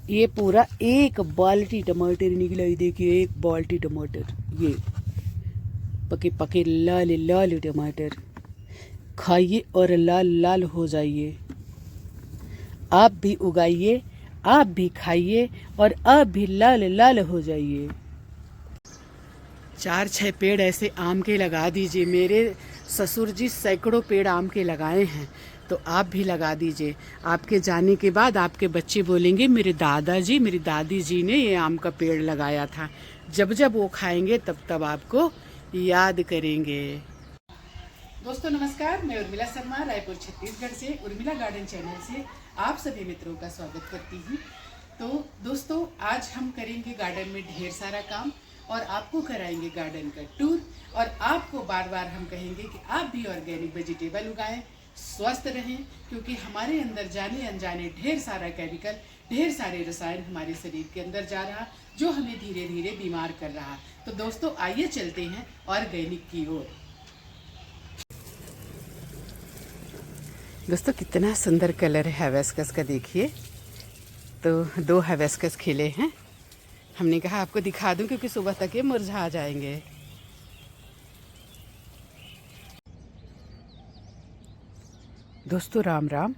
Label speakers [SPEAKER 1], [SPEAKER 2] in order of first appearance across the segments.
[SPEAKER 1] ये पूरा एक बाल्टी टमाटर निकला। ये देखिए एक बाल्टी टमाटर, ये पके पके लाल लाल टमाटर। खाइए और लाल लाल हो जाइए। आप भी उगाइए, आप भी खाइए और आप भी लाल लाल हो जाइए। 4-6 पेड़ ऐसे आम के लगा दीजिए। मेरे ससुर जी सैकड़ों पेड़ आम के लगाए हैं, तो आप भी लगा दीजिए। आपके जाने के बाद आपके बच्चे बोलेंगे मेरे दादाजी मेरी दादी जी ने ये आम का पेड़ लगाया था। जब जब वो खाएंगे तब तब आपको याद करेंगे। दोस्तों नमस्कार, मैं उर्मिला शर्मा रायपुर छत्तीसगढ़ से उर्मिला गार्डन चैनल से आप सभी मित्रों का स्वागत करती हूँ। तो दोस्तों आज हम करेंगे गार्डन में ढेर सारा काम और आपको कराएंगे गार्डन का टूर। और आपको बार बार हम कहेंगे कि आप भी ऑर्गेनिक वेजिटेबल उगाएं, स्वस्थ रहें, क्योंकि हमारे अंदर जाने अनजाने ढेर सारा केमिकल, ढेर सारे रसायन हमारे शरीर के अंदर जा रहा, जो हमें धीरे धीरे बीमार कर रहा। तो दोस्तों आइए चलते हैं ऑर्गेनिक की ओर। दोस्तों कितना सुंदर कलर है हाइबिस्कस का, देखिए। तो 2 हाइबिस्कस खिले हैं। हमने कहा आपको दिखा दूं क्योंकि सुबह तक ये मुरझा जाएंगे। दोस्तों राम राम।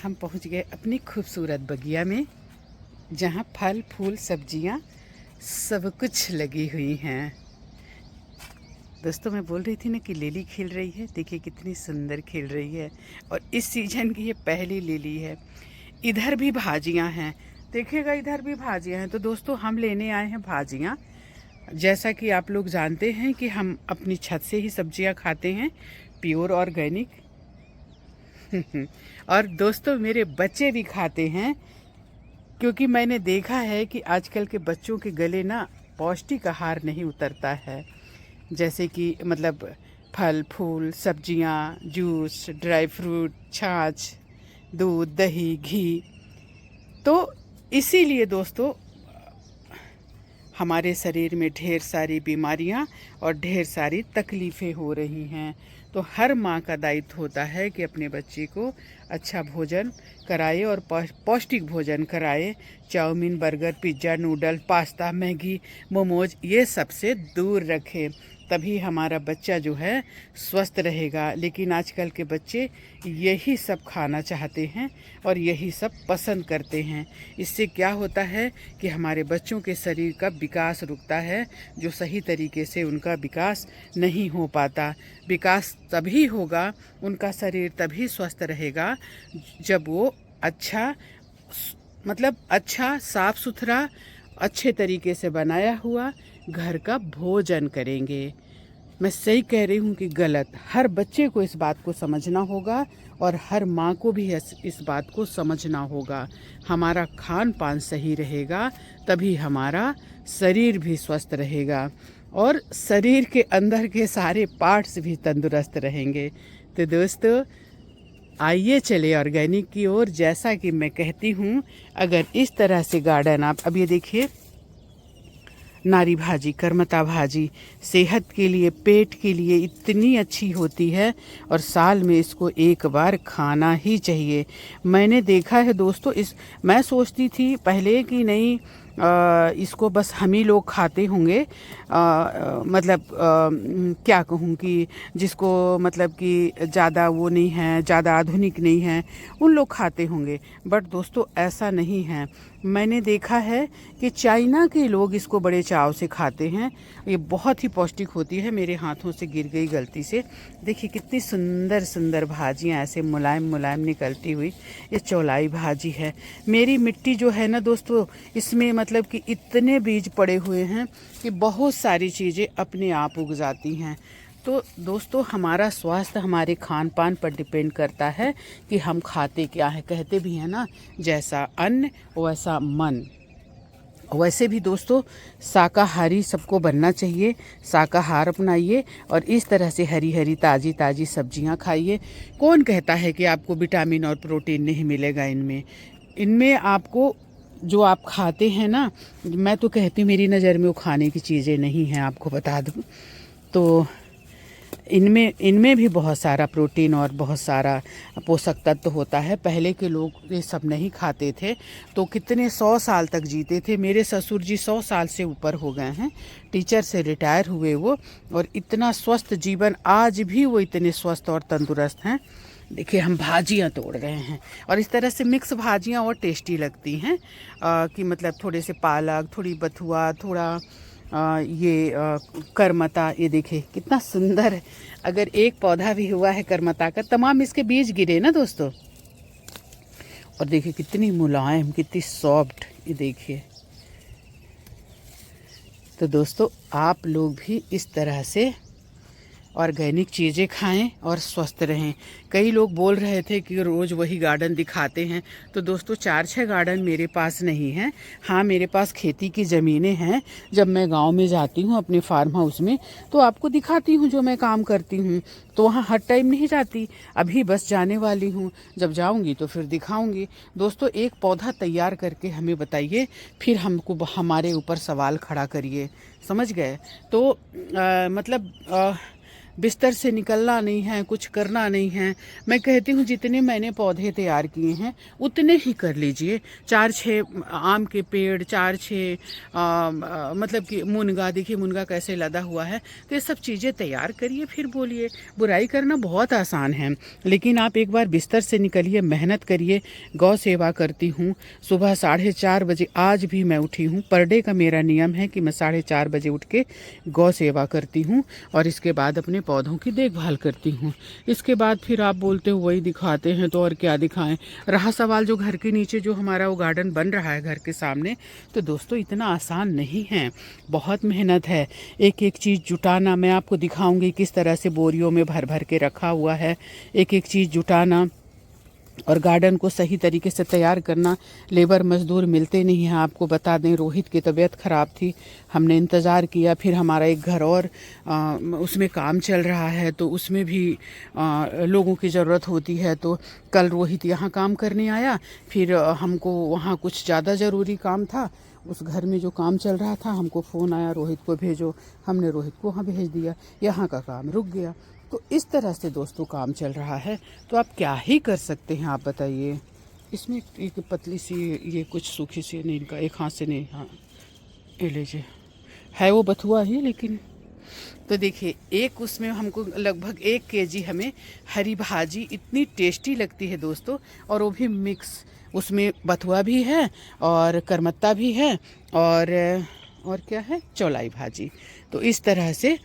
[SPEAKER 1] हम पहुंच गए अपनी खूबसूरत बगिया में, जहां फल फूल सब्जियां सब कुछ लगी हुई हैं। दोस्तों मैं बोल रही थी ना कि लिली खिल रही है, देखिए कितनी सुंदर खिल रही है। और इस सीजन की ये पहली लिली है। इधर भी भाजियां हैं, देखिएगा इधर भी भाजियां हैं। तो दोस्तों हम लेने आए हैं भाजियां। जैसा कि आप लोग जानते हैं कि हम अपनी छत से ही सब्जियां खाते हैं, प्योर ऑर्गेनिक। और दोस्तों मेरे बच्चे भी खाते हैं, क्योंकि मैंने देखा है कि आजकल के बच्चों के गले ना पौष्टिक आहार नहीं उतरता है। जैसे कि मतलब फल फूल सब्जियां, जूस, ड्राई फ्रूट, छाछ, दूध, दही, घी। तो इसीलिए दोस्तों हमारे शरीर में ढेर सारी बीमारियां और ढेर सारी तकलीफ़ें हो रही हैं। तो हर माँ का दायित्व होता है कि अपने बच्चे को अच्छा भोजन कराए और पौष्टिक भोजन कराए। Chowmein, burger, pizza, noodle, pasta, Maggi, momos ये सब से दूर रखें, तभी हमारा बच्चा जो है स्वस्थ रहेगा। लेकिन आजकल के बच्चे यही सब खाना चाहते हैं और यही सब पसंद करते हैं। इससे क्या होता है कि हमारे बच्चों के शरीर का विकास रुकता है, जो सही तरीके से उनका विकास नहीं हो पाता। विकास तभी होगा, उनका शरीर तभी स्वस्थ रहेगा जब वो अच्छा अच्छा साफ सुथरा अच्छे तरीके से बनाया हुआ घर का भोजन करेंगे। मैं सही कह रही हूँ कि गलत? हर बच्चे को इस बात को समझना होगा और हर माँ को भी इस बात को समझना होगा। हमारा खान पान सही रहेगा तभी हमारा शरीर भी स्वस्थ रहेगा और शरीर के अंदर के सारे पार्ट्स भी तंदुरुस्त रहेंगे। तो दोस्तों आइए चले ऑर्गेनिक की ओर। जैसा कि मैं कहती हूँ, अगर इस तरह से गार्डन आप अब ये देखिए, नारी भाजी, करमता भाजी सेहत के लिए, पेट के लिए इतनी अच्छी होती है और साल में इसको एक बार खाना ही चाहिए। मैंने देखा है दोस्तों, मैं सोचती थी पहले कि नहीं इसको बस हम ही लोग खाते होंगे, मतलब क्या कहूँ कि जिसको मतलब कि ज़्यादा वो नहीं है, ज़्यादा आधुनिक नहीं है, उन लोग खाते होंगे। बट दोस्तों ऐसा नहीं है। मैंने देखा है कि चाइना के लोग इसको बड़े चाव से खाते हैं। ये बहुत ही पौष्टिक होती है। मेरे हाथों से गिर गई गलती से। देखिए कितनी सुंदर सुंदर भाजियाँ ऐसे मुलायम मुलायम निकलती हुई। ये चौलाई भाजी है। मेरी मिट्टी जो है ना दोस्तों, इसमें मतलब कि इतने बीज पड़े हुए हैं कि बहुत सारी चीज़ें अपने आप उग जाती हैं। तो दोस्तों हमारा स्वास्थ्य हमारे खान पान पर डिपेंड करता है कि हम खाते क्या है। कहते भी हैं ना, जैसा अन्न वैसा मन। वैसे भी दोस्तों शाकाहारी सबको बनना चाहिए। शाकाहार अपनाइए और इस तरह से हरी हरी ताज़ी ताज़ी सब्जियां खाइए। कौन कहता है कि आपको विटामिन और प्रोटीन नहीं मिलेगा इनमें? इनमें आपको जो आप खाते हैं ना, मैं तो कहती हूँ मेरी नज़र में वो खाने की चीज़ें नहीं हैं, आपको बता दूँ। तो इनमें इनमें भी बहुत सारा प्रोटीन और बहुत सारा पोषक तत्व होता है। पहले के लोग ये सब नहीं खाते थे तो कितने 100 साल तक जीते थे। मेरे ससुर जी 100 साल से ऊपर हो गए हैं, टीचर से रिटायर हुए वो, और इतना स्वस्थ जीवन, आज भी वो इतने स्वस्थ और तंदुरुस्त हैं। देखिए हम भाजियाँ तोड़ रहे हैं, और इस तरह से मिक्स भाजियाँ और टेस्टी लगती हैं कि मतलब थोड़े से पालक, थोड़ी बथुआ, थोड़ा ये करमता। ये देखिए कितना सुंदर है। अगर एक पौधा भी हुआ है करमता का, तमाम इसके बीज गिरे ना दोस्तों। और देखिए कितनी मुलायम, कितनी सॉफ्ट, ये देखिए। तो दोस्तों आप लोग भी इस तरह से ऑर्गेनिक चीज़ें खाएं और स्वस्थ रहें। कई लोग बोल रहे थे कि रोज़ वही गार्डन दिखाते हैं, तो दोस्तों 4-6 गार्डन मेरे पास नहीं हैं। हाँ, मेरे पास खेती की ज़मीनें हैं। जब मैं गांव में जाती हूँ अपने फार्म हाउस में, तो आपको दिखाती हूँ जो मैं काम करती हूँ। तो वहाँ हर टाइम नहीं जाती, अभी बस जाने वाली हूँ। जब जाऊँगी तो फिर दिखाऊँगी। दोस्तों एक पौधा तैयार करके हमें बताइए, फिर हमको हमारे ऊपर सवाल खड़ा करिए, समझ गए? तो मतलब बिस्तर से निकलना नहीं है, कुछ करना नहीं है। मैं कहती हूँ जितने मैंने पौधे तैयार किए हैं उतने ही कर लीजिए। 4-6 आम के पेड़, 4-6 मतलब कि मुनगा, देखिए मुनगा कैसे लदा हुआ है। तो ये सब चीज़ें तैयार करिए, फिर बोलिए। बुराई करना बहुत आसान है, लेकिन आप एक बार बिस्तर से निकलिए, मेहनत करिए। गौ सेवा करती हूँ सुबह 4:30 बजे, आज भी मैं उठी हूँ। पर डे का मेरा नियम है कि मैं 4:30 बजे उठ के गौ सेवा करती हूँ, और इसके बाद अपने पौधों की देखभाल करती हूँ। इसके बाद फिर आप बोलते हो वही दिखाते हैं, तो और क्या दिखाएं। रहा सवाल जो घर के नीचे जो हमारा वो गार्डन बन रहा है घर के सामने, तो दोस्तों इतना आसान नहीं है, बहुत मेहनत है। एक एक चीज़ जुटाना, मैं आपको दिखाऊंगी किस तरह से बोरियों में भर भर के रखा हुआ है। एक एक चीज़ जुटाना और गार्डन को सही तरीके से तैयार करना। लेबर मजदूर मिलते नहीं हैं। आपको बता दें, रोहित की तबीयत ख़राब थी, हमने इंतज़ार किया। फिर हमारा एक घर और उसमें काम चल रहा है, तो उसमें भी लोगों की ज़रूरत होती है। तो कल रोहित यहाँ काम करने आया, फिर हमको वहाँ कुछ ज़्यादा ज़रूरी काम था। उस घर में जो काम चल रहा था, हमको फ़ोन आया रोहित को भेजो, हमने रोहित को वहाँ भेज दिया, यहाँ का काम रुक गया। तो इस तरह से दोस्तों काम चल रहा है। तो आप क्या ही कर सकते हैं, आप बताइए। इसमें एक पतली सी, ये कुछ सूखी सी नहीं, इनका एक हाथ से नहीं, हाँ ये लीजिए, है वो बथुआ ही लेकिन। तो देखिए एक उसमें हमको लगभग 1 केजी हमें हरी भाजी इतनी टेस्टी लगती है दोस्तों, और वो भी मिक्स। उसमें बथुआ भी है और करमत्ता भी है, और क्या है, चौलाई भाजी। तो इस तरह से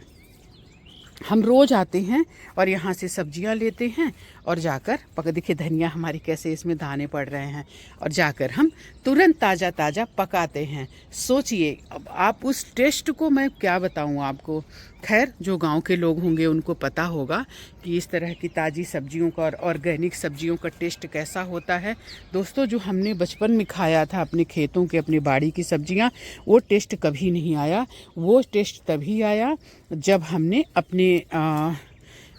[SPEAKER 1] हम रोज़ आते हैं और यहाँ से सब्जियाँ लेते हैं, और जाकर देखिए धनिया हमारी कैसे इसमें दाने पड़ रहे हैं, और जाकर हम तुरंत ताज़ा ताज़ा पकाते हैं। सोचिए अब आप उस टेस्ट को मैं क्या बताऊँ आपको। खैर जो गांव के लोग होंगे उनको पता होगा कि इस तरह की ताज़ी सब्जियों का और ऑर्गेनिक सब्जियों का टेस्ट कैसा होता है। दोस्तों जो हमने बचपन में खाया था अपने खेतों के, अपनी बाड़ी की सब्जियां, वो टेस्ट कभी नहीं आया। वो टेस्ट तभी आया जब हमने अपने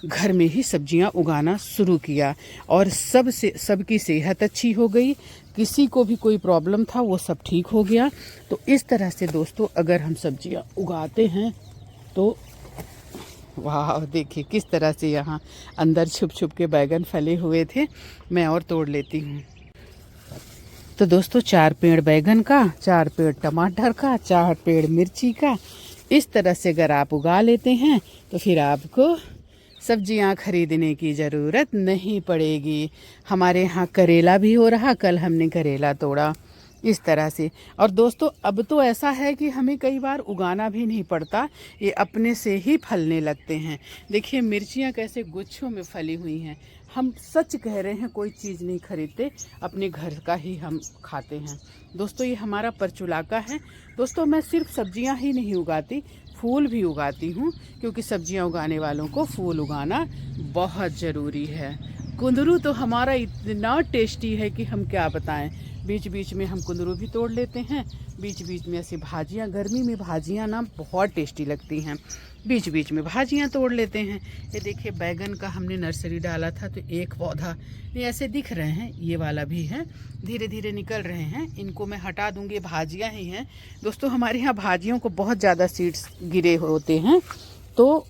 [SPEAKER 1] घर में ही सब्जियां उगाना शुरू किया, और सबकी सेहत अच्छी हो गई। किसी को भी कोई प्रॉब्लम था वो सब ठीक हो गया। तो इस तरह से दोस्तों अगर हम सब्जियां उगाते हैं तो वाह, देखिए किस तरह से यहाँ अंदर छुप छुप के बैगन फले हुए थे। मैं और तोड़ लेती हूँ। तो दोस्तों 4 पेड़ बैगन का, 4 पेड़ टमाटर का, 4 पेड़ मिर्ची का, इस तरह से अगर आप उगा लेते हैं तो फिर आपको सब्जियां खरीदने की ज़रूरत नहीं पड़ेगी। हमारे यहाँ करेला भी हो रहा, कल हमने करेला तोड़ा इस तरह से। और दोस्तों अब तो ऐसा है कि हमें कई बार उगाना भी नहीं पड़ता, ये अपने से ही फलने लगते हैं। देखिए मिर्चियाँ कैसे गुच्छों में फली हुई हैं। हम सच कह रहे हैं, कोई चीज़ नहीं खरीदते, अपने घर का ही हम खाते हैं। दोस्तों ये हमारा परचुलाका है। दोस्तों मैं सिर्फ सब्जियां ही नहीं उगाती, फूल भी उगाती हूँ, क्योंकि सब्जियां उगाने वालों को फूल उगाना बहुत ज़रूरी है। कुंदरू तो हमारा इतना टेस्टी है कि हम क्या बताएं। बीच बीच में हम कुंदरू भी तोड़ लेते हैं, बीच बीच में ऐसे भाजियाँ, गर्मी में भाजियाँ ना बहुत टेस्टी लगती हैं, बीच बीच में भाजियाँ तोड़ लेते हैं। ये देखिए बैगन का हमने नर्सरी डाला था, तो एक पौधा ये ऐसे दिख रहे हैं, ये वाला भी है, धीरे धीरे निकल रहे हैं। इनको मैं हटा दूंगी, भाजियाँ ही हैं दोस्तों। हमारे यहाँ भाजियों को बहुत ज़्यादा सीड्स गिरे होते हैं, तो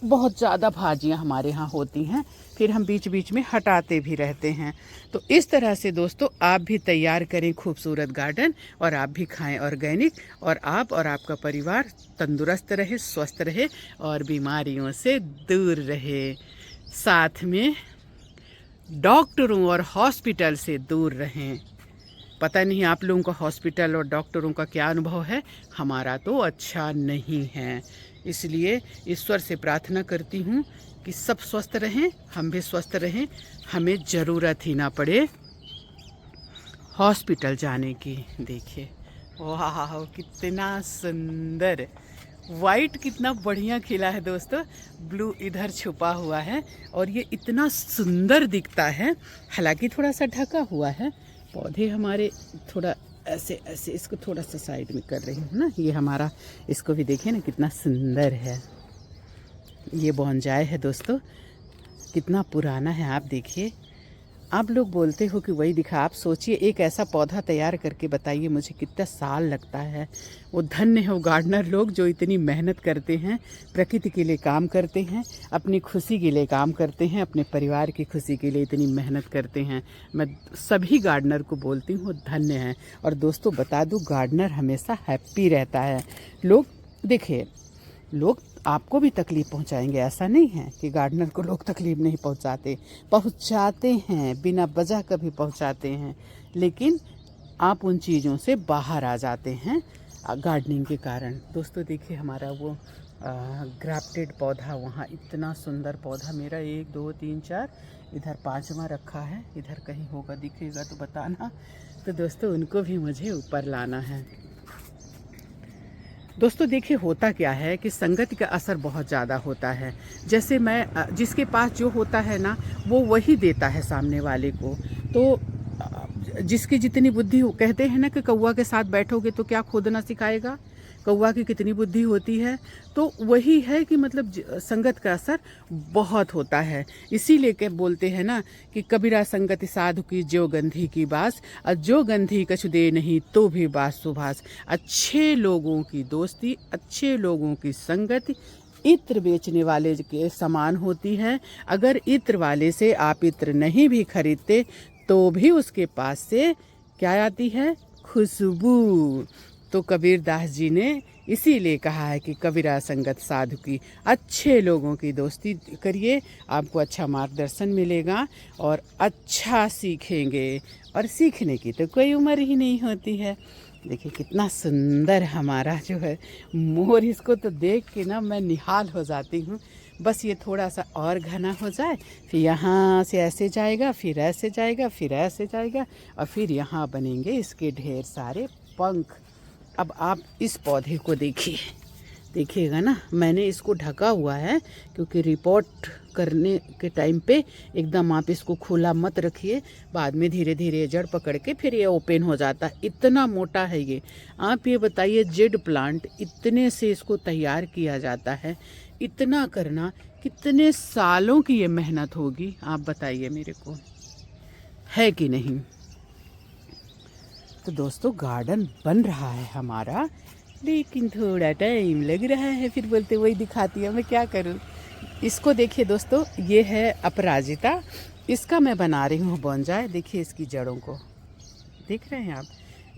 [SPEAKER 1] बहुत ज़्यादा भाजियाँ हमारे यहाँ होती हैं, फिर हम बीच बीच में हटाते भी रहते हैं। तो इस तरह से दोस्तों आप भी तैयार करें खूबसूरत गार्डन और आप भी खाएं ऑर्गेनिक, और आप और आपका परिवार तंदुरुस्त रहे, स्वस्थ रहे और बीमारियों से दूर रहे। साथ में डॉक्टरों और हॉस्पिटल से दूर रहें। पता नहीं आप लोगों का हॉस्पिटल और डॉक्टरों का क्या अनुभव है, हमारा तो अच्छा नहीं है। इसलिए ईश्वर से प्रार्थना करती हूँ कि सब स्वस्थ रहें, हम भी स्वस्थ रहें, हमें ज़रूरत ही ना पड़े हॉस्पिटल जाने की। देखिए वाह कितना सुंदर वाइट, कितना बढ़िया खिला है दोस्तों। ब्लू इधर छुपा हुआ है और ये इतना सुंदर दिखता है। हालांकि थोड़ा सा ढका हुआ है, पौधे हमारे थोड़ा ऐसे ऐसे, इसको थोड़ा सा साइड में कर रही हूँ ना। ये हमारा, इसको भी देखिए ना कितना सुंदर है। ये बोनजाई है दोस्तों, कितना पुराना है आप देखिए। आप लोग बोलते हो कि वही दिखा, आप सोचिए एक ऐसा पौधा तैयार करके बताइए मुझे कितना साल लगता है। वो धन्य है वो गार्डनर लोग जो इतनी मेहनत करते हैं, प्रकृति के लिए काम करते हैं, अपनी खुशी के लिए काम करते हैं, अपने परिवार की खुशी के लिए इतनी मेहनत करते हैं। मैं सभी गार्डनर को बोलती हूँ धन्य है। और दोस्तों बता दूँ, गार्डनर हमेशा हैप्पी रहता है। लोग देखिए, लोग आपको भी तकलीफ़ पहुंचाएंगे, ऐसा नहीं है कि गार्डनर को लोग तकलीफ़ नहीं पहुंचाते हैं, बिना वजह कभी पहुंचाते हैं, लेकिन आप उन चीज़ों से बाहर आ जाते हैं गार्डनिंग के कारण। दोस्तों देखिए हमारा वो ग्राफ्टेड पौधा, वहाँ इतना सुंदर पौधा मेरा 1 2 3 4 इधर 5वां रखा है, इधर कहीं होगा दिखेगा तो बताना। तो दोस्तों उनको भी मुझे ऊपर लाना है। दोस्तों देखिए होता क्या है कि संगति का असर बहुत ज़्यादा होता है। जैसे मैं, जिसके पास जो होता है ना वो वही देता है सामने वाले को। तो जिसकी जितनी बुद्धि हो, कहते हैं ना कि कौवा के साथ बैठोगे तो क्या खोदना सिखाएगा, कौवा की कितनी बुद्धि होती है। तो वही है कि मतलब संगत का असर बहुत होता है। इसीलिए के बोलते हैं ना कि कबीरा संगति साधु की जो गंधी की बास, और जो गंधी कछु दे नहीं तो भी बास सुभाष। अच्छे लोगों की दोस्ती, अच्छे लोगों की संगति इत्र बेचने वाले के समान होती है। अगर इत्र वाले से आप इत्र नहीं भी खरीदते तो भी उसके पास से क्या आती है, खुशबू। तो कबीर दास जी ने इसीलिए कहा है कि कबीरा संगत साधु की, अच्छे लोगों की दोस्ती करिए, आपको अच्छा मार्गदर्शन मिलेगा और अच्छा सीखेंगे। और सीखने की तो कोई उम्र ही नहीं होती है। देखिए कितना सुंदर हमारा जो है मोर, इसको तो देख के ना मैं निहाल हो जाती हूँ। बस ये थोड़ा सा और घना हो जाए, फिर यहाँ से ऐसे जाएगा, फिर ऐसे जाएगा, फिर ऐसे जाएगा, और फिर यहाँ बनेंगे इसके ढेर सारे पंख। अब आप इस पौधे को देखिएगा ना, मैंने इसको ढका हुआ है क्योंकि रिपोर्ट करने के टाइम पे एकदम आप इसको खुला मत रखिए, बाद में धीरे धीरे जड़ पकड़ के फिर ये ओपन हो जाता है। इतना मोटा है ये। आप ये बताइए जेड प्लांट इतने से इसको तैयार किया जाता है, इतना करना कितने सालों की ये मेहनत होगी, आप बताइए मेरे को, है कि नहीं। तो दोस्तों गार्डन बन रहा है हमारा, लेकिन थोड़ा टाइम लग रहा है। फिर बोलते वही दिखाती है, मैं क्या करूं। इसको देखिए दोस्तों, ये है अपराजिता, इसका मैं बना रही हूँ बोनजाई। देखिए इसकी जड़ों को, देख रहे हैं आप,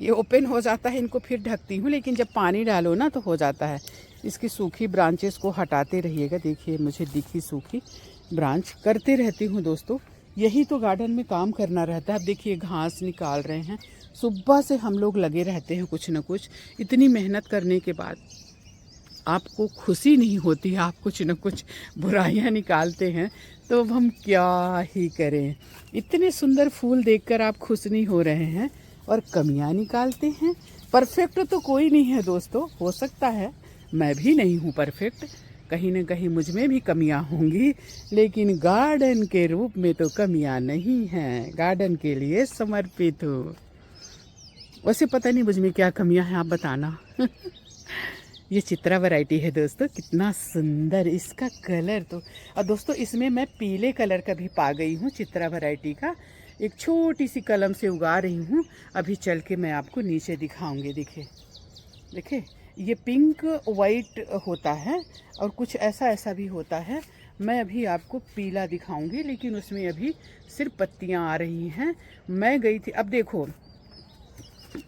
[SPEAKER 1] ये ओपन हो जाता है, इनको फिर ढकती हूँ, लेकिन जब पानी डालो ना तो हो जाता है। इसकी सूखी ब्रांचेस को हटाते रहिएगा। देखिए मुझे दिखी सूखी ब्रांच, करते रहती हूँ दोस्तों, यही तो गार्डन में काम करना रहता है। अब देखिए घास निकाल रहे हैं, सुबह से हम लोग लगे रहते हैं कुछ न कुछ। इतनी मेहनत करने के बाद आपको खुशी नहीं होती, आप कुछ न कुछ बुराइयां निकालते हैं, तो अब हम क्या ही करें। इतने सुंदर फूल देखकर आप खुश नहीं हो रहे हैं और कमियां निकालते हैं। परफेक्ट तो कोई नहीं है दोस्तों, हो सकता है मैं भी नहीं हूँ परफेक्ट, कहीं न कहीं मुझ में भी कमियां होंगी, लेकिन गार्डन के रूप में तो कमियां नहीं हैं। गार्डन के लिए समर्पित हूँ। वैसे पता नहीं मुझ में क्या कमियां हैं, आप बताना। ये चित्रा वैरायटी है दोस्तों, कितना सुंदर इसका कलर तो। और दोस्तों इसमें मैं पीले कलर का भी पा गई हूँ, चित्रा वैरायटी का। एक छोटी सी कलम से उगा रही हूँ, अभी चल के मैं आपको नीचे दिखाऊंगी। देखिए देखिए ये पिंक वाइट होता है और कुछ ऐसा ऐसा भी होता है। मैं अभी आपको पीला दिखाऊंगी, लेकिन उसमें अभी सिर्फ पत्तियां आ रही हैं। मैं गई थी, अब देखो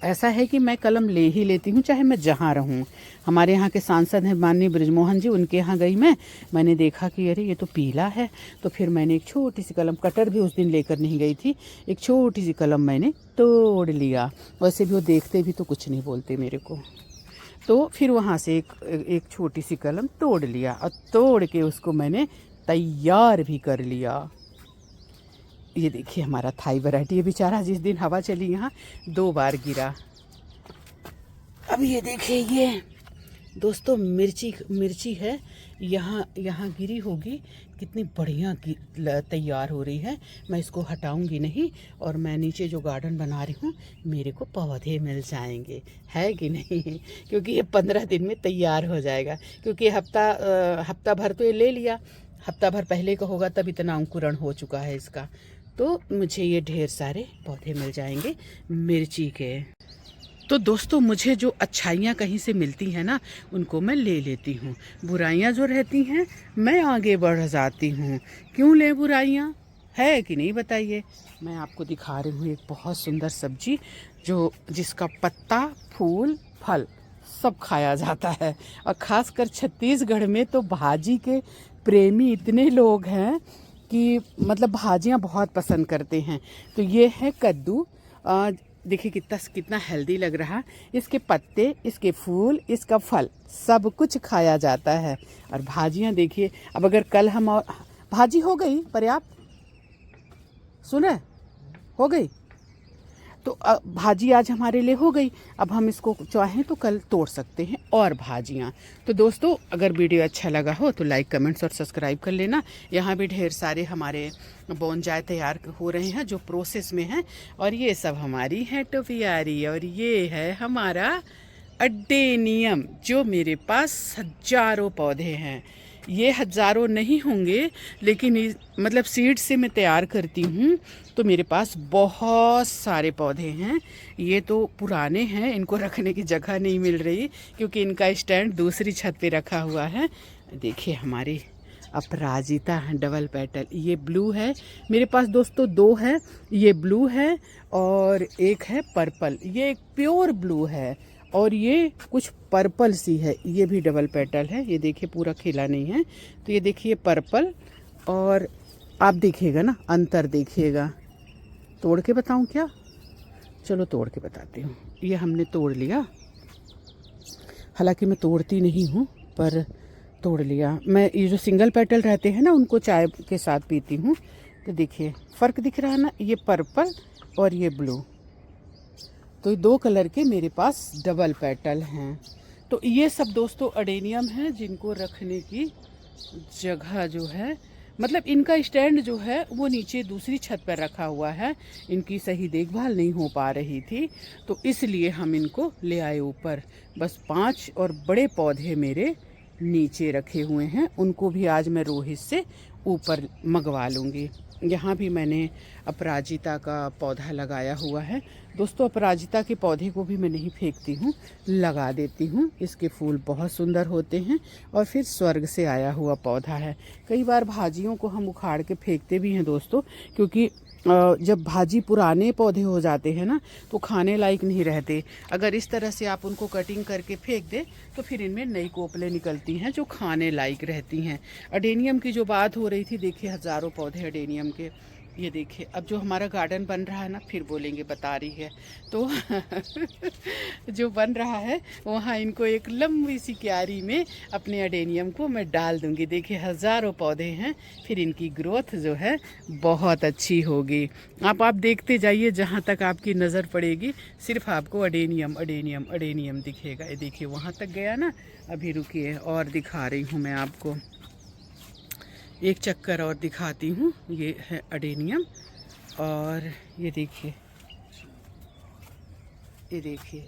[SPEAKER 1] ऐसा है कि मैं कलम ले ही लेती हूँ चाहे मैं जहाँ रहूँ। हमारे यहाँ के सांसद हैं माननीय बृजमोहन जी, उनके यहाँ गई मैंने देखा कि अरे ये तो पीला है। तो फिर मैंने एक छोटी सी कलम, कटर भी उस दिन लेकर नहीं गई थी, एक छोटी सी कलम मैंने तोड़ लिया। वैसे भी वो देखते भी तो कुछ नहीं बोलते मेरे को। तो फिर वहाँ से एक छोटी सी कलम तोड़ लिया और तोड़ के उसको मैंने तैयार भी कर लिया। ये देखिए हमारा थाई वैरायटी, ये बेचारा जिस दिन हवा चली यहाँ 2 बार गिरा। अब ये देखिए, ये दोस्तों मिर्ची है, यहाँ गिरी होगी, कितनी बढ़िया तैयार हो रही है। मैं इसको हटाऊंगी नहीं, और मैं नीचे जो गार्डन बना रही हूँ मेरे को पौधे मिल जाएंगे, है कि नहीं? क्योंकि ये 15 दिन में तैयार हो जाएगा, क्योंकि हफ्ता भर तो ये ले लिया, हफ्ता भर पहले का होगा तब इतना अंकुरण हो चुका है इसका। तो मुझे ये ढेर सारे पौधे मिल जाएंगे मिर्ची के। तो दोस्तों मुझे जो अच्छाइयाँ कहीं से मिलती हैं ना, उनको मैं ले लेती हूँ। बुराइयाँ जो रहती हैं मैं आगे बढ़ जाती हूँ। क्यों ले बुराइयाँ, है कि नहीं बताइए? मैं आपको दिखा रही हूँ एक बहुत सुंदर सब्जी जिसका पत्ता, फूल, फल सब खाया जाता है। और ख़ासकर छत्तीसगढ़ में तो भाजी के प्रेमी इतने लोग हैं कि मतलब भाजियाँ बहुत पसंद करते हैं। तो ये है कद्दू। देखिए कितना हेल्दी लग रहा। इसके पत्ते, इसके फूल, इसका फल सब कुछ खाया जाता है। और भाजियाँ देखिए, अब अगर कल हम और भाजी हो गई पर्याप्त, सुने हो गई, तो भाजी आज हमारे लिए हो गई। अब हम इसको चाहें तो कल तोड़ सकते हैं और भाजियाँ। तो दोस्तों अगर वीडियो अच्छा लगा हो तो लाइक, कमेंट्स और सब्सक्राइब कर लेना। यहाँ भी ढेर सारे हमारे बोनजाय तैयार हो रहे हैं जो प्रोसेस में हैं। और ये सब हमारी है टोपियारी, और ये है हमारा अडेनियम, जो मेरे पास हजारों पौधे हैं। ये हजारों नहीं होंगे, लेकिन मतलब सीड से मैं तैयार करती हूँ तो मेरे पास बहुत सारे पौधे हैं। ये तो पुराने हैं, इनको रखने की जगह नहीं मिल रही क्योंकि इनका स्टैंड दूसरी छत पे रखा हुआ है। देखिए हमारी अपराजिता है डबल पेटल, ये ब्लू है मेरे पास दोस्तों, 2 है, ये ब्लू है और एक है पर्पल। ये एक प्योर ब्लू है और ये कुछ पर्पल सी है, ये भी डबल पेटल है। ये देखिए पूरा खिला नहीं है, तो ये देखिए पर्पल, और आप देखिएगा ना अंतर देखिएगा। तोड़ के बताऊं क्या? चलो तोड़ के बताती हूँ। ये हमने तोड़ लिया, हालांकि मैं तोड़ती नहीं हूँ पर तोड़ लिया। मैं ये जो सिंगल पेटल रहते हैं ना उनको चाय के साथ पीती हूँ। तो देखिए फ़र्क दिख रहा है ना, ये पर्पल और ये ब्लू, तो 2 कलर के मेरे पास डबल पेटल हैं। तो ये सब दोस्तों अडेनियम हैं जिनको रखने की जगह जो है, मतलब इनका स्टैंड जो है वो नीचे दूसरी छत पर रखा हुआ है। इनकी सही देखभाल नहीं हो पा रही थी, तो इसलिए हम इनको ले आए ऊपर। बस 5 और बड़े पौधे मेरे नीचे रखे हुए हैं, उनको भी आज मैं रोहित से ऊपर मंगवा लूँगी। यहाँ भी मैंने अपराजिता का पौधा लगाया हुआ है दोस्तों। अपराजिता के पौधे को भी मैं नहीं फेंकती हूँ, लगा देती हूँ। इसके फूल बहुत सुंदर होते हैं और फिर स्वर्ग से आया हुआ पौधा है। कई बार भाजियों को हम उखाड़ के फेंकते भी हैं दोस्तों, क्योंकि जब भाजी पुराने पौधे हो जाते हैं ना तो खाने लायक नहीं रहते। अगर इस तरह से आप उनको कटिंग करके फेंक दें तो फिर इनमें नई कोपलें निकलती हैं जो खाने लायक रहती हैं। अडेनियम की जो बात हो रही थी, देखिए हज़ारों पौधे अडेनियम के। ये देखिए अब जो हमारा गार्डन बन रहा है ना, फिर बोलेंगे बता रही है तो जो बन रहा है वहाँ इनको एक लंबी सी क्यारी में अपने अडेनियम को मैं डाल दूँगी। देखिए हज़ारों पौधे हैं, फिर इनकी ग्रोथ जो है बहुत अच्छी होगी। आप देखते जाइए, जहाँ तक आपकी नज़र पड़ेगी सिर्फ आपको अडेनियम अडेनियम अडेनियम दिखेगा। ये देखिए वहाँ तक गया ना, अभी रुकिए और दिखा रही हूँ मैं आपको, एक चक्कर और दिखाती हूँ। ये है अडेनियम, और ये देखिए, ये देखिए,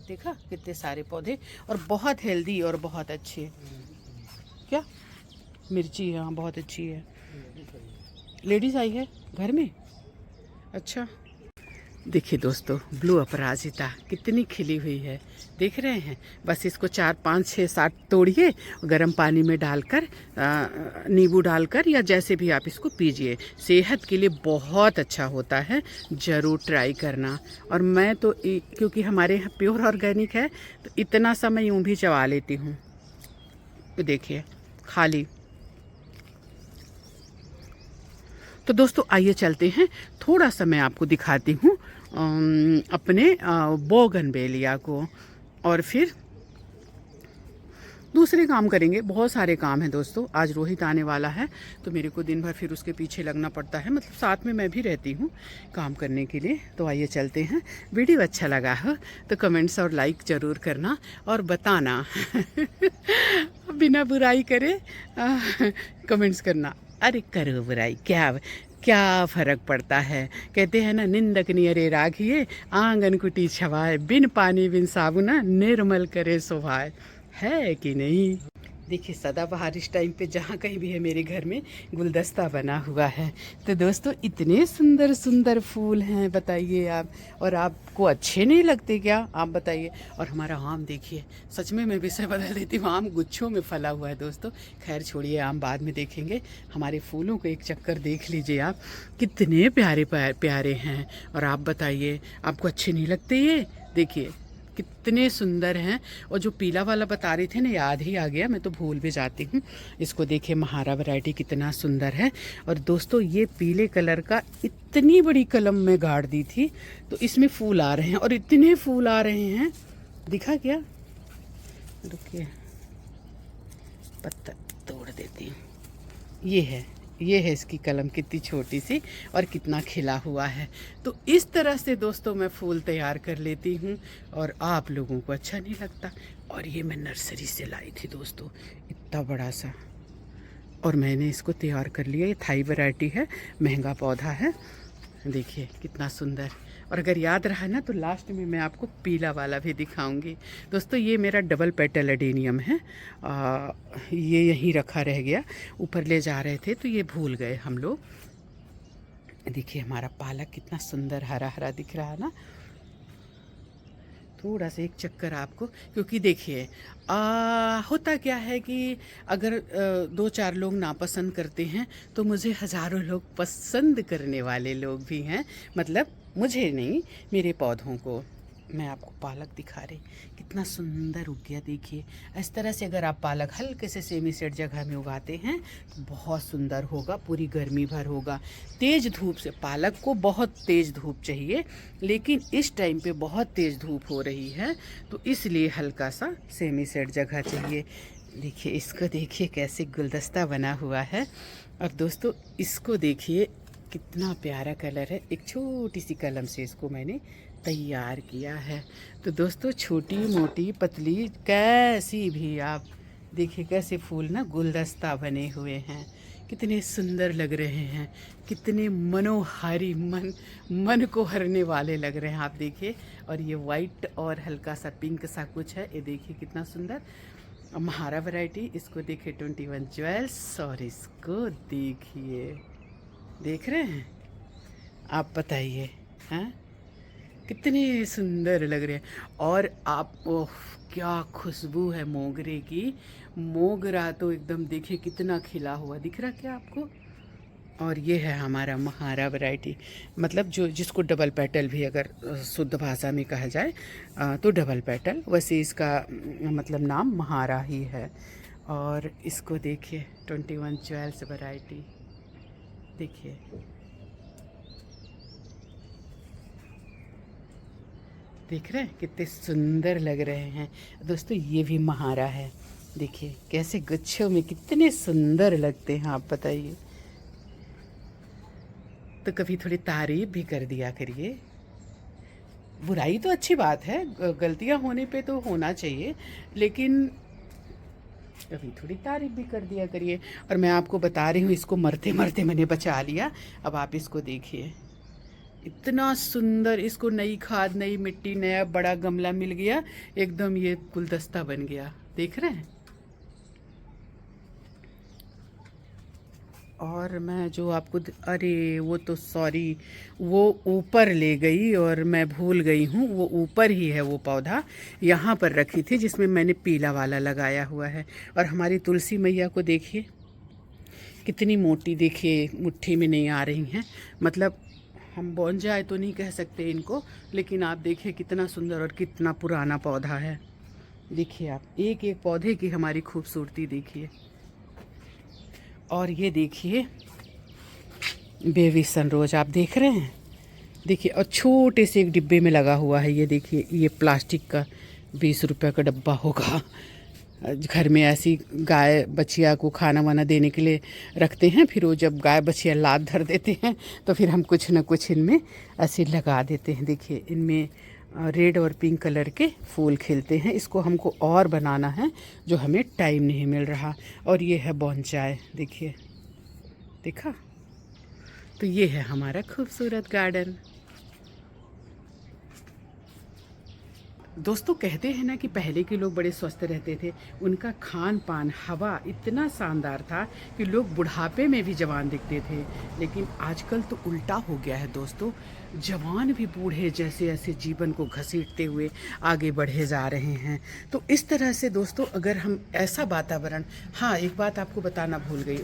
[SPEAKER 1] देखा कितने सारे पौधे और बहुत हेल्दी और बहुत अच्छे। क्या मिर्ची यहाँ बहुत अच्छी है। लेडीज़ आई है घर में, अच्छा। देखिए दोस्तों, ब्लू अपराजिता कितनी खिली हुई है, देख रहे हैं। बस इसको 4 5 6 7 तोड़िए, गर्म पानी में डालकर नींबू डालकर या जैसे भी आप इसको पीजिए। सेहत के लिए बहुत अच्छा होता है, ज़रूर ट्राई करना। और मैं तो क्योंकि हमारे यहाँ प्योर ऑर्गेनिक है तो इतना सा मैं यूँ भी चबा लेती हूँ। तो देखिए खाली। तो दोस्तों आइए चलते हैं, थोड़ा सा मैं आपको दिखाती हूँ अपने बोगनवेलिया को, और फिर दूसरे काम करेंगे। बहुत सारे काम हैं दोस्तों, आज रोहित आने वाला है तो मेरे को दिन भर फिर उसके पीछे लगना पड़ता है, मतलब साथ में मैं भी रहती हूँ काम करने के लिए। तो आइए चलते हैं। वीडियो अच्छा लगा हो तो कमेंट्स और लाइक ज़रूर करना और बताना बिना बुराई करे कमेंट्स करना। अरे करो बुराई, क्या फ़र्क पड़ता है। कहते हैं ना, निंदक नियरे राखिए आंगन कुटी छवाए, बिन पानी बिन साबुना निर्मल करे शोभाए, है कि नहीं। देखिए सदाबहार इस टाइम पे जहाँ कहीं भी है मेरे घर में गुलदस्ता बना हुआ है। तो दोस्तों इतने सुंदर सुंदर फूल हैं, बताइए आप। और आपको अच्छे नहीं लगते क्या, आप बताइए। और हमारा आम देखिए, सच में मैं विषय बदल देती हूँ, आम गुच्छों में फला हुआ है दोस्तों। खैर छोड़िए, आम बाद में देखेंगे। हमारे फूलों को एक चक्कर देख लीजिए आप, कितने प्यारे प्यारे हैं। और आप बताइए, आपको अच्छे नहीं लगते ये? देखिए कितने सुंदर हैं। और जो पीला वाला बता रही थे ना, याद ही आ गया, मैं तो भूल भी जाती हूँ। इसको देखिए, महारा वैरायटी कितना सुंदर है। और दोस्तों ये पीले कलर का इतनी बड़ी कलम में गाड़ दी थी, तो इसमें फूल आ रहे हैं, और इतने फूल आ रहे हैं, दिखा क्या? रुकिए, पत्ता तोड़ देती हूँ। ये है इसकी कलम, कितनी छोटी सी और कितना खिला हुआ है। तो इस तरह से दोस्तों मैं फूल तैयार कर लेती हूँ, और आप लोगों को अच्छा नहीं लगता। और ये मैं नर्सरी से लाई थी दोस्तों, इतना बड़ा सा, और मैंने इसको तैयार कर लिया। ये थाई वैरायटी है, महंगा पौधा है। देखिए कितना सुंदर। और अगर याद रहा ना तो लास्ट में मैं आपको पीला वाला भी दिखाऊंगी। दोस्तों ये मेरा डबल पेटल एडेनियम है। ये यहीं रखा रह गया, ऊपर ले जा रहे थे तो ये भूल गए हम लोग। देखिए हमारा पालक कितना सुंदर हरा हरा दिख रहा है ना। थोड़ा सा एक चक्कर आपको, क्योंकि देखिए होता क्या है कि अगर 2-4 लोग नापसंद करते हैं तो मुझे हज़ारों लोग पसंद करने वाले लोग भी हैं। मतलब मुझे नहीं, मेरे पौधों को। मैं आपको पालक दिखा रही, कितना सुंदर उग गया। देखिए इस तरह से अगर आप पालक हल्के से सेमी सेट जगह में उगाते हैं तो बहुत सुंदर होगा, पूरी गर्मी भर होगा। तेज़ धूप से, पालक को बहुत तेज़ धूप चाहिए, लेकिन इस टाइम पे बहुत तेज़ धूप हो रही है तो इसलिए हल्का सा सेमी सेट जगह चाहिए। देखिए इसको, देखिए कैसे गुलदस्ता बना हुआ है। और दोस्तों इसको देखिए, कितना प्यारा कलर है। एक छोटी सी कलम से इसको मैंने तैयार किया है। तो दोस्तों छोटी मोटी पतली कैसी भी आप देखिए, कैसे फूल ना गुलदस्ता बने हुए हैं, कितने सुंदर लग रहे हैं, कितने मनोहारी, मन को हरने वाले लग रहे हैं। आप देखिए, और ये वाइट और हल्का सा पिंक सा कुछ है, ये देखिए कितना सुंदर। महारा वैरायटी, इसको देखिए 21 ज्वेल्स, और इसको देखिए, देख रहे हैं आप, बताइए हैं कितने सुंदर लग रहे हैं। और आप, ओह क्या खुशबू है मोगरे की। मोगरा तो एकदम देखिए कितना खिला हुआ दिख रहा, क्या आपको? और ये है हमारा महारा वैरायटी, मतलब जो जिसको डबल पेटल भी अगर शुद्ध भाषा में कहा जाए तो डबल पेटल, वैसे इसका मतलब नाम महारा ही है। और इसको देखिए 21 ज्वेल्स वैरायटी, देखिए देख रहे हैं कितने सुंदर लग रहे हैं दोस्तों। ये भी महारा है, देखिए कैसे गुच्छों में कितने सुंदर लगते हैं, आप बताइए। तो कभी थोड़ी तारीफ भी कर दिया करिए। बुराई तो अच्छी बात है, गलतियां होने पे तो होना चाहिए, लेकिन कभी थोड़ी तारीफ भी कर दिया करिए। और मैं आपको बता रही हूँ, इसको मरते मरते मैंने बचा लिया। अब आप इसको देखिए, इतना सुंदर। इसको नई खाद, नई मिट्टी, नया बड़ा गमला मिल गया, एकदम ये गुलदस्ता बन गया, देख रहे हैं। और मैं जो आपको अरे वो तो सॉरी, वो ऊपर ले गई और मैं भूल गई हूँ। वो ऊपर ही है वो पौधा, यहाँ पर रखी थी जिसमें मैंने पीला वाला लगाया हुआ है। और हमारी तुलसी मैया को देखिए कितनी मोटी, देखिए मुट्ठी में नहीं आ रही हैं। मतलब हम बोंजाए तो नहीं कह सकते इनको, लेकिन आप देखिए कितना सुंदर और कितना पुराना पौधा है। देखिए आप एक एक पौधे की हमारी खूबसूरती देखिए। और ये देखिए बेबी सनरोज आप देख रहे हैं, देखिए। और छोटे से एक डिब्बे में लगा हुआ है, ये देखिए, ये प्लास्टिक का 20 रुपये का डब्बा होगा। घर में ऐसी गाय बछिया को खाना वाना देने के लिए रखते हैं, फिर वो जब गाय बछिया लाद धर देते हैं तो फिर हम कुछ न कुछ इनमें ऐसे लगा देते हैं। देखिए इनमें रेड और पिंक कलर के फूल खिलते हैं। इसको हमको और बनाना है, जो हमें टाइम नहीं मिल रहा। और ये है बोनसाई, देखिए, देखा। तो ये है हमारा खूबसूरत गार्डन। दोस्तों कहते हैं ना कि पहले के लोग बड़े स्वस्थ रहते थे, उनका खान पान हवा इतना शानदार था कि लोग बुढ़ापे में भी जवान दिखते थे। लेकिन आजकल तो उल्टा हो गया है दोस्तों, जवान भी बूढ़े जैसे ऐसे जीवन को घसीटते हुए आगे बढ़े जा रहे हैं। तो इस तरह से दोस्तों अगर हम ऐसा वातावरण, हाँ एक बात आपको बताना भूल गई,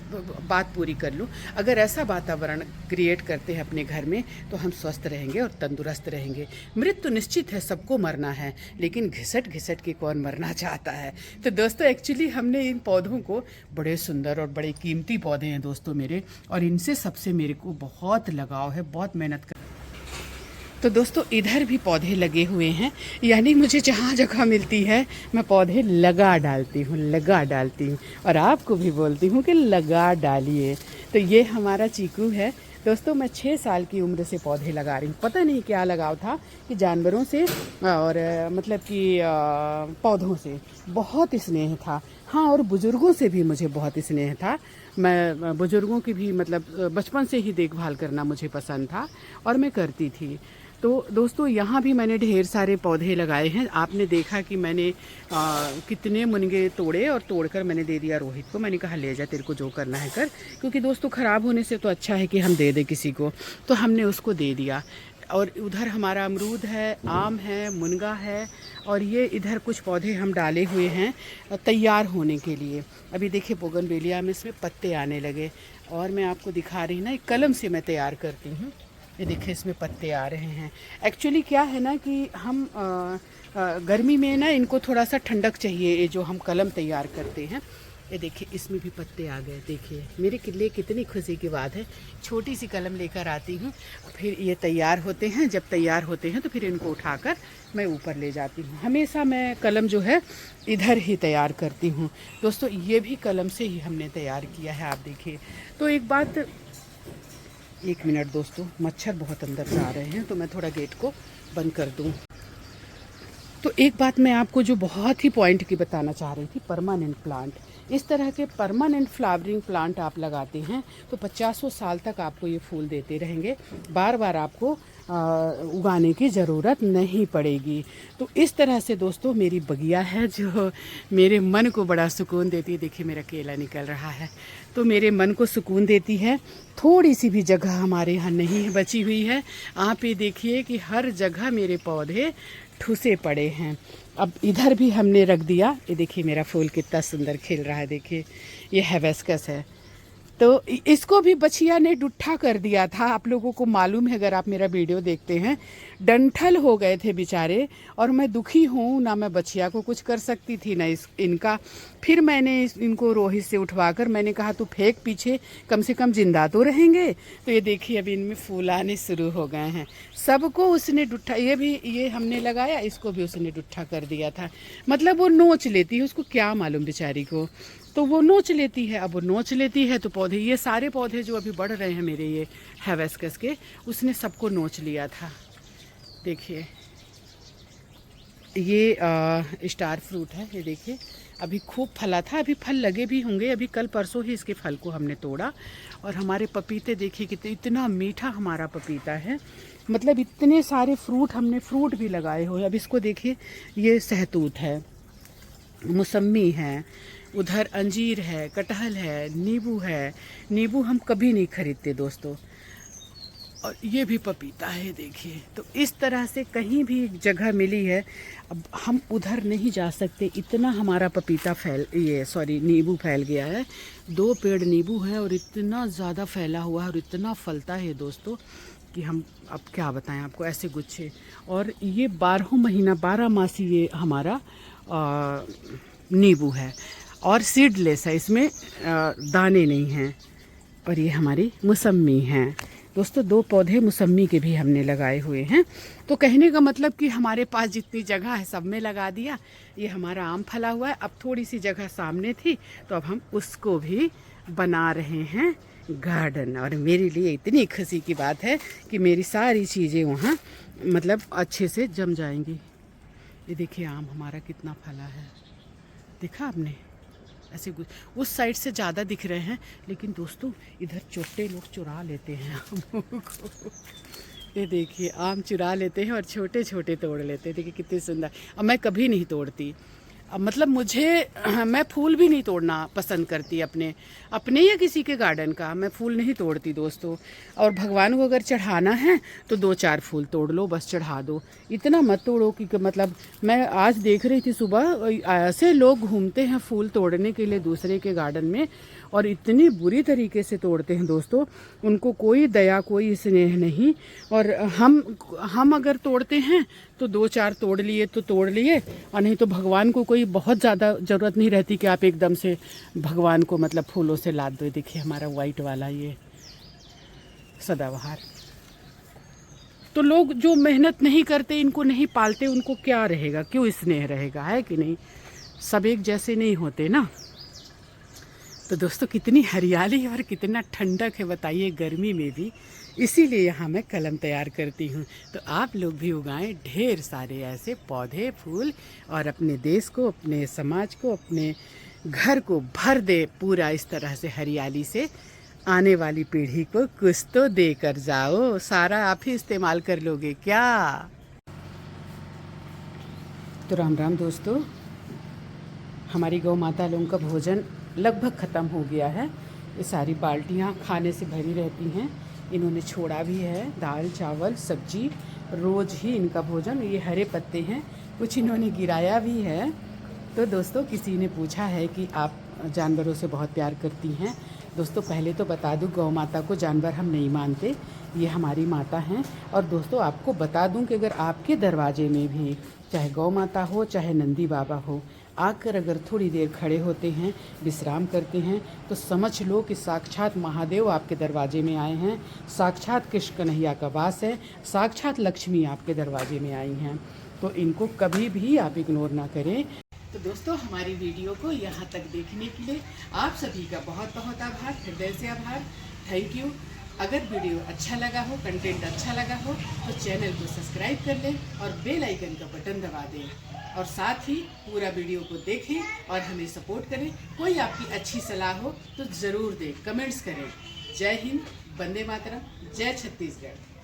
[SPEAKER 1] बात पूरी कर लूँ, अगर ऐसा वातावरण क्रिएट करते हैं अपने घर में तो हम स्वस्थ रहेंगे और तंदुरुस्त रहेंगे। मृत्यु निश्चित है, सबको मरना है, लेकिन घिसट घिसट के कौन मरना चाहता है। तो दोस्तों एक्चुअली हमने इन पौधों को, बड़े सुंदर और बड़े कीमती पौधे हैं दोस्तों मेरे, और इनसे सबसे मेरे को बहुत लगाव है, बहुत मेहनत कर। तो दोस्तों इधर भी पौधे लगे हुए हैं, यानी मुझे जहाँ जगह मिलती है मैं पौधे लगा डालती हूँ और आपको भी बोलती हूँ कि लगा डालिए। तो ये हमारा चीकू है दोस्तों। मैं 6 साल की उम्र से पौधे लगा रही हूँ। पता नहीं क्या लगाव था कि जानवरों से और मतलब कि पौधों से बहुत स्नेह था। हाँ, और बुज़ुर्गों से भी मुझे बहुत स्नेह था। मैं बुज़ुर्गों की भी मतलब बचपन से ही देखभाल करना मुझे पसंद था और मैं करती थी। तो दोस्तों यहाँ भी मैंने ढेर सारे पौधे लगाए हैं। आपने देखा कि मैंने कितने मुनगे तोड़े और तोड़कर मैंने दे दिया रोहित को। मैंने कहा ले जा, तेरे को जो करना है कर, क्योंकि दोस्तों ख़राब होने से तो अच्छा है कि हम दे दें किसी को। तो हमने उसको दे दिया। और उधर हमारा अमरूद है, आम है, मुनगा है, और ये इधर कुछ पौधे हम डाले हुए हैं तैयार होने के लिए। अभी देखिए बोगनवेलिया में इसमें पत्ते आने लगे, और मैं आपको दिखा रही ना, एक कलम से मैं तैयार करती हूँ। ये देखिए इसमें पत्ते आ रहे हैं। एक्चुअली क्या है ना कि हम गर्मी में ना इनको थोड़ा सा ठंडक चाहिए, ये जो हम कलम तैयार करते हैं। ये देखिए इसमें भी पत्ते आ गए। देखिए मेरे लिए कितनी खुशी की बात है। छोटी सी कलम लेकर आती हूँ, फिर ये तैयार होते हैं। जब तैयार होते हैं तो फिर इनको उठाकर मैं ऊपर ले जाती हूँ। हमेशा मैं कलम जो है इधर ही तैयार करती हूँ दोस्तों। ये भी कलम से ही हमने तैयार किया है, आप देखिए। तो एक बात, एक मिनट दोस्तों, मच्छर बहुत अंदर से आ रहे हैं तो मैं थोड़ा गेट को बंद कर दूँ। तो एक बात मैं आपको जो बहुत ही पॉइंट की बताना चाह रही थी, परमानेंट प्लांट। इस तरह के परमानेंट फ्लावरिंग प्लांट आप लगाते हैं तो 50 साल तक आपको ये फूल देते रहेंगे। बार बार आपको उगाने की ज़रूरत नहीं पड़ेगी। तो इस तरह से दोस्तों मेरी बगिया है जो मेरे मन को बड़ा सुकून देती है। देखिए मेरा केला निकल रहा है, तो मेरे मन को सुकून देती है। थोड़ी सी भी जगह हमारे यहाँ नहीं बची हुई है। आप ये देखिए कि हर जगह मेरे पौधे ठूसे पड़े हैं। अब इधर भी हमने रख दिया। ये देखिए मेरा फूल कितना सुंदर खिल रहा है। देखिए ये हिबिस्कस है, तो इसको भी बछिया ने डुट्ठा कर दिया था। आप लोगों को मालूम है, अगर आप मेरा वीडियो देखते हैं, डंठल हो गए थे बेचारे। और मैं दुखी हूँ, ना मैं बछिया को कुछ कर सकती थी ना इनका। फिर मैंने इनको रोहित से उठवाकर मैंने कहा तू फेंक पीछे, कम से कम जिंदा तो रहेंगे। तो ये देखिए अभी इनमें फूल आने शुरू हो गए हैं। सबको उसने डुट्ठा, ये हमने लगाया, इसको भी उसने डुट्ठा कर दिया था। मतलब वो नोच लेती है, उसको क्या मालूम बेचारी को, तो वो नोच लेती है। अब वो नोच लेती है तो पौधे, ये सारे पौधे जो अभी बढ़ रहे हैं मेरे ये हिबिस्कस के, उसने सबको नोच लिया था। देखिए ये स्टार फ्रूट है। ये देखिए अभी खूब फला था, अभी फल लगे भी होंगे। अभी कल परसों ही इसके फल को हमने तोड़ा। और हमारे पपीते देखिए कितने, इतना मीठा हमारा पपीता है। मतलब इतने सारे फ्रूट, हमने फ्रूट भी लगाए हुए। अब इसको देखिए, ये सहतूत है, मौसम्मी है, उधर अंजीर है, कटहल है, नींबू है। नींबू हम कभी नहीं खरीदते दोस्तों। और ये भी पपीता है देखिए। तो इस तरह से कहीं भी जगह मिली है, अब हम उधर नहीं जा सकते, इतना हमारा पपीता नींबू फैल गया है। 2 पेड़ नींबू है और इतना ज़्यादा फैला हुआ है और इतना फलता है दोस्तों कि हम अब क्या बताएं आपको, ऐसे गुच्छे। और ये 12 महीना 12 मासी ये हमारा नींबू है और सीडलेस है, इसमें दाने नहीं हैं। और ये हमारी मौसम्मी हैं दोस्तों। 2 पौधे मौसम्मी के भी हमने लगाए हुए हैं। तो कहने का मतलब कि हमारे पास जितनी जगह है सब में लगा दिया। ये हमारा आम फला हुआ है, अब थोड़ी सी जगह सामने थी तो अब हम उसको भी बना रहे हैं गार्डन। और मेरे लिए इतनी खुशी की बात है कि मेरी सारी चीज़ें वहाँ मतलब अच्छे से जम जाएंगी। ये देखिए आम हमारा कितना फला है, देखा आपने? ऐसे उस साइड से ज़्यादा दिख रहे हैं, लेकिन दोस्तों इधर छोटे लोग चुरा लेते हैं आमों को। ये देखिए आम चुरा लेते हैं और छोटे छोटे तोड़ लेते हैं। देखिए कितने सुंदर। अब मैं कभी नहीं तोड़ती, अब मतलब मैं फूल भी नहीं तोड़ना पसंद करती अपने या किसी के गार्डन का। मैं फूल नहीं तोड़ती दोस्तों। और भगवान को अगर चढ़ाना है तो 2-4 फूल तोड़ लो, बस चढ़ा दो, इतना मत तोड़ो कि मतलब मैं आज देख रही थी सुबह ऐसे लोग घूमते हैं फूल तोड़ने के लिए दूसरे के गार्डन में, और इतनी बुरी तरीके से तोड़ते हैं दोस्तों। उनको कोई दया कोई स्नेह नहीं। और हम अगर तोड़ते हैं तो 2-4 तोड़ लिए तो तोड़ लिए, और नहीं तो भगवान को कोई बहुत ज़्यादा ज़रूरत नहीं रहती कि आप एकदम से भगवान को मतलब फूलों से लाद दो। देखिए हमारा वाइट वाला ये सदाबहार। तो लोग जो मेहनत नहीं करते, इनको नहीं पालते, उनको क्या रहेगा, क्यों स्नेह रहेगा, है कि नहीं? सब एक जैसे नहीं होते ना। तो दोस्तों कितनी हरियाली और कितना ठंडक है बताइए गर्मी में भी। इसीलिए यहाँ मैं कलम तैयार करती हूँ। तो आप लोग भी उगाएं ढेर सारे ऐसे पौधे फूल, और अपने देश को, अपने समाज को, अपने घर को भर दे पूरा इस तरह से हरियाली से। आने वाली पीढ़ी को कुछ तो दे कर जाओ, सारा आप ही इस्तेमाल कर लोगे क्या? तो राम राम दोस्तों, हमारी गौ माता लोगों का भोजन लगभग ख़त्म हो गया है। ये सारी बाल्टियाँ खाने से भरी रहती हैं। इन्होंने छोड़ा भी है दाल चावल सब्जी, रोज़ ही इनका भोजन। ये हरे पत्ते हैं, कुछ इन्होंने गिराया भी है। तो दोस्तों किसी ने पूछा है कि आप जानवरों से बहुत प्यार करती हैं। दोस्तों पहले तो बता दूं, गौ माता को जानवर हम नहीं मानते, ये हमारी माता हैं। और दोस्तों आपको बता दूं कि अगर आपके दरवाजे में भी चाहे गौ माता हो चाहे नंदी बाबा हो, आकर अगर थोड़ी देर खड़े होते हैं, विश्राम करते हैं, तो समझ लो कि साक्षात महादेव आपके दरवाजे में आए हैं, साक्षात कृष्ण कन्हैया का वास है, साक्षात लक्ष्मी आपके दरवाजे में आई हैं। तो इनको कभी भी आप इग्नोर ना करें। तो दोस्तों हमारी वीडियो को यहाँ तक देखने के लिए आप सभी का बहुत बहुत आभार, हृदय से आभार, थैंक यू। अगर वीडियो अच्छा लगा हो, कंटेंट अच्छा लगा हो, तो चैनल को सब्सक्राइब कर लें और बेल आइकन का बटन दबा दें। और साथ ही पूरा वीडियो को देखें और हमें सपोर्ट करें। कोई आपकी अच्छी सलाह हो तो ज़रूर दें, कमेंट्स करें। जय हिंद, वंदे मातरम, जय छत्तीसगढ़।